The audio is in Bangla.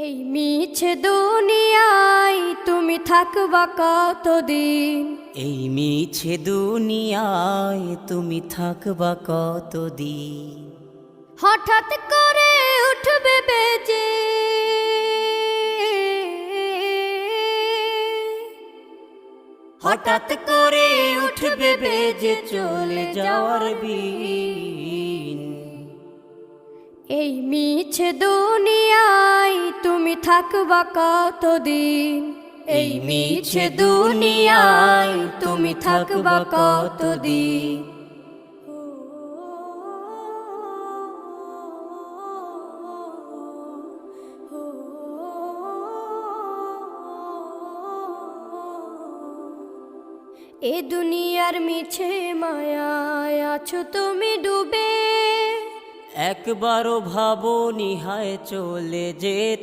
এই মিছে দুনিয়ায় তুমি থাকবা কতদিন? এই মিছে দুনিয়ায় তুমি থাকবা কতদিন? হঠাৎ করে উঠবে বেজে হঠাৎ করে উঠবে বেজে চলে যাওয়ার বিন। এই মিছে দুনিয়ায় তুমি থাকবা কতদিন? এই মিছে দুনিয়ায় তুমি থাকবা কতদিন? এ দুনিয়ার মিছে মায়ায় আছো তুমি ডুবে, একবারও ভাবো নিহায় চলে যেতে।